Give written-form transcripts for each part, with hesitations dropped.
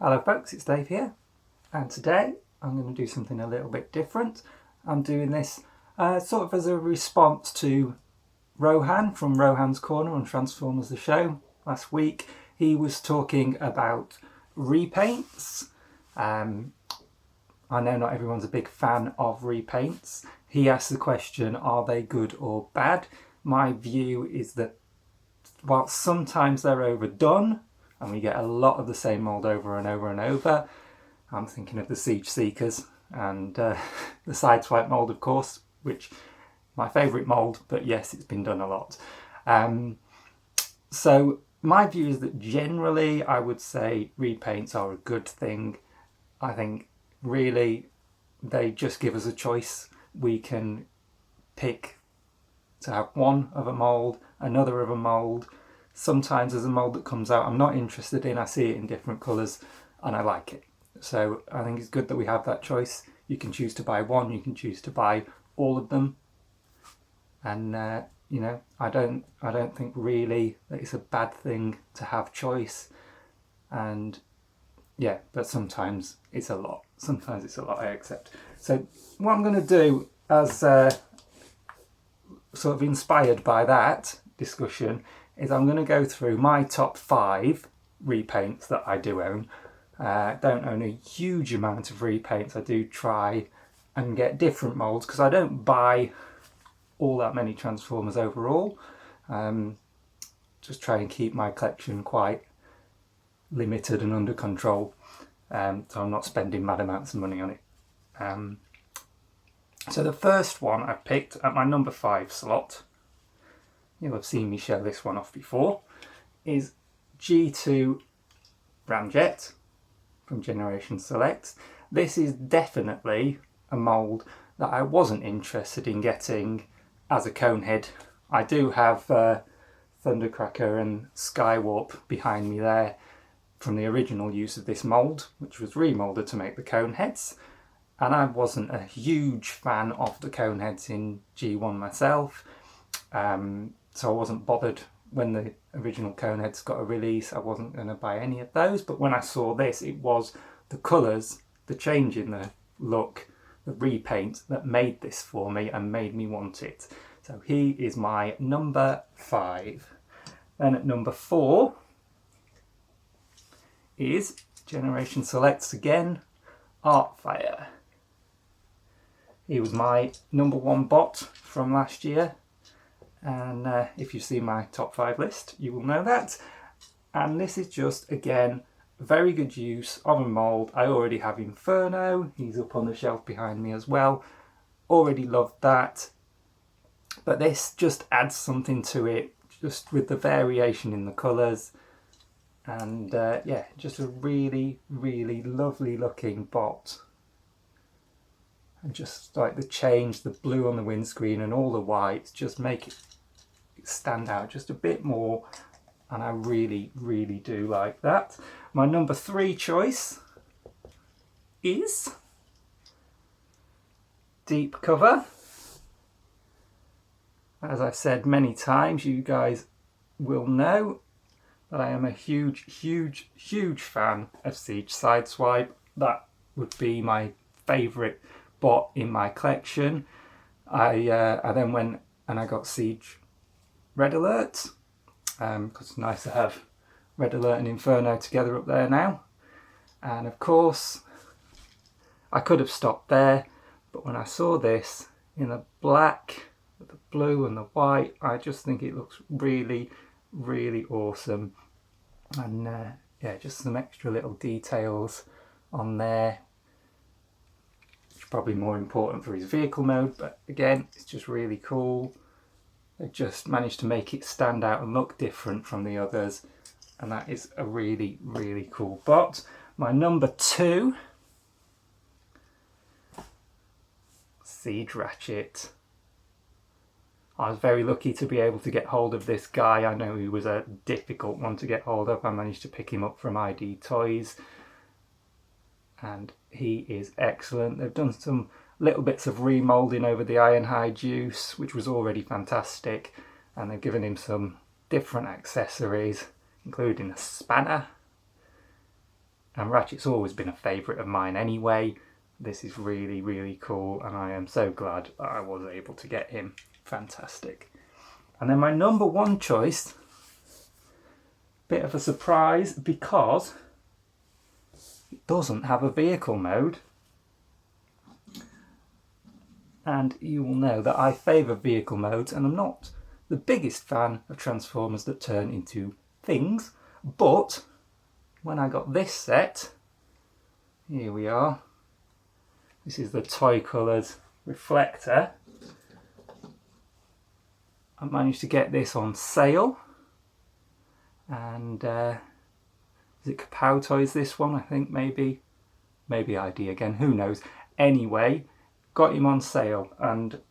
Hello folks, it's Dave here, and today I'm going to do something a little bit different. I'm doing this sort of as a response to Rohan from Rohan's Corner on Transformers the Show last week. He was talking about repaints. I know not everyone's a big fan of repaints. He asked the question, are they good or bad? My view is that while sometimes they're overdone, and we get a lot of the same mould over and over and over. I'm thinking of the Siege Seekers and the Sideswipe mould, of course, which my favourite mould, but yes, it's been done a lot. So my view is that generally I would say repaints are a good thing. I think really they just give us a choice. We can pick to have one of a mould, another of a mould. Sometimes there's a mould that comes out I'm not interested in, I see it in different colours and I like it. So I think it's good that we have that choice. You can choose to buy one, you can choose to buy all of them. And you know, I don't think really that it's a bad thing to have choice. And yeah, but sometimes it's a lot. Sometimes it's a lot, I accept. So what I'm going to do as sort of inspired by that discussion is I'm going to go through my top 5 repaints that I do own. I don't own a huge amount of repaints. I do try and get different moulds because I don't buy all that many Transformers overall. Just try and keep my collection quite limited and under control, so I'm not spending mad amounts of money on it. So the first one I've picked at my number 5 slot, you'll have seen me show this one off before, is G2 Ramjet from Generation Select. This is definitely a mould that I wasn't interested in getting as a conehead. I do have Thundercracker and Skywarp behind me there from the original use of this mould, which was remoulded to make the coneheads. And I wasn't a huge fan of the coneheads in G1 myself. So I wasn't bothered when the original coneheads got a release. I wasn't going to buy any of those. But when I saw this, it was the colours, the change in the look, the repaint that made this for me and made me want it. So he is my number 5. Then at number 4 is Generation Selects again, Artfire. He was my number 1 bot from last year, and if you see my top 5 list you will know that. And this is just again very good use of a mould. I already have Inferno, he's up on the shelf behind me as well, already loved that, but this just adds something to it, just with the variation in the colours. And yeah, just a really lovely looking bot. And just like the change, the blue on the windscreen and all the whites just make it stand out just a bit more, and I really do like that. My number 3 choice is Deep Cover. As I've said many times, you guys will know that I am a huge fan of Siege Sideswipe. That would be my favourite bot in my collection. I then went and I got Siege Red Alert, because it's nice to have Red Alert and Inferno together up there now. And of course, I could have stopped there, but when I saw this in the black, with the blue and the white, I just think it looks really awesome. And yeah, just some extra little details on there, which is probably more important for his vehicle mode, but again, it's just really cool. They just managed to make it stand out and look different from the others, and that is a really cool bot. My number 2, Siege Ratchet. I was very lucky to be able to get hold of this guy. I know he was a difficult one to get hold of. I managed to pick him up from ID Toys, and he is excellent. They've done some little bits of remoulding over the Ironhide Juice, which was already fantastic, and they've given him some different accessories, including a spanner And Ratchet's always been a favourite of mine anyway. This is really, really cool, and I am so glad that I was able to get him. Fantastic. And then my number one choice, bit of a surprise because it doesn't have a vehicle mode. And you will know that I favour vehicle modes, and I'm not the biggest fan of Transformers that turn into things, but when I got this set, here we are. This is the Toy Colours reflector. I managed to get this on sale, and is it Kapow Toys, this one? I think maybe ID again, who knows. Anyway, got him on sale, and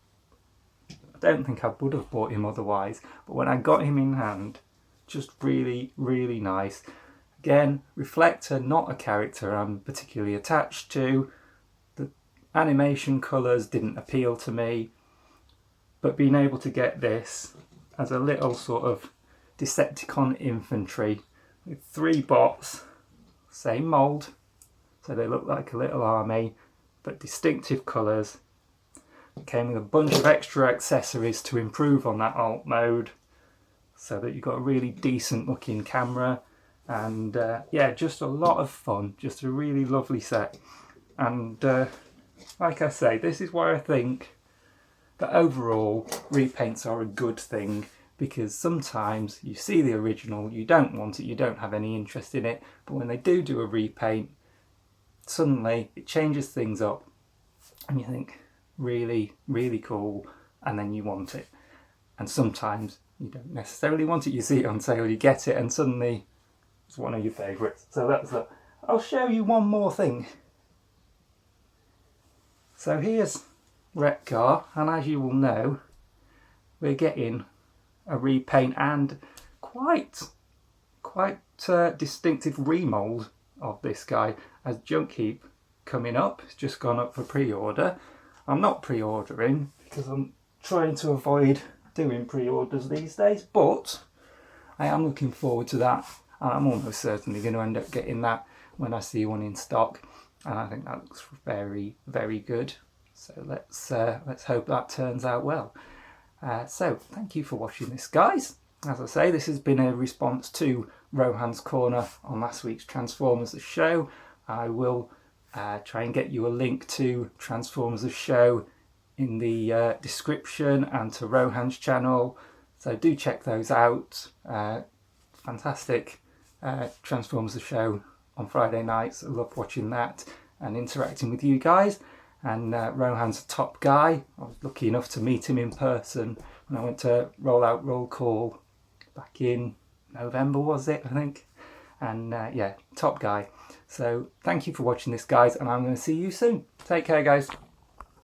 I don't think I would have bought him otherwise, but when I got him in hand, just really, really nice. Again, reflector, not a character I'm particularly attached to. The animation colours didn't appeal to me, but being able to get this as a little sort of Decepticon infantry with 3 bots, same mould, so they look like a little army, but distinctive colours. It came with a bunch of extra accessories to improve on that alt mode, so that you've got a really decent looking camera, and yeah, just a lot of fun, just a really lovely set. And like I say, this is why I think that overall repaints are a good thing, because sometimes you see the original, you don't want it, you don't have any interest in it, but when they do a repaint, suddenly it changes things up and you think really, really cool, and then you want it. And sometimes you don't necessarily want it, you see it on sale, you get it, and suddenly it's one of your favourites. So that's that. I'll show you one more thing. So here's Repcar, and as you will know, we're getting a repaint and quite distinctive remould of this guy, as Junk Heap coming up. It's just gone up for pre-order. I'm not pre-ordering because I'm trying to avoid doing pre-orders these days, but I am looking forward to that, and I'm almost certainly going to end up getting that when I see one in stock, and I think that looks very, very good. So let's hope that turns out well. So thank you for watching this, guys. As I say, this has been a response to Rohan's Corner on last week's Transformers the Show. I will try and get you a link to Transformers the Show in the description, and to Rohan's channel, so do check those out. Fantastic Transformers the Show on Friday nights. I love watching that and interacting with you guys. And Rohan's a top guy. I was lucky enough to meet him in person when I went to Roll Out Roll Call back in November, was it, I think. And yeah, top guy. So thank you for watching this, guys, and I'm going to see you soon. Take care, guys.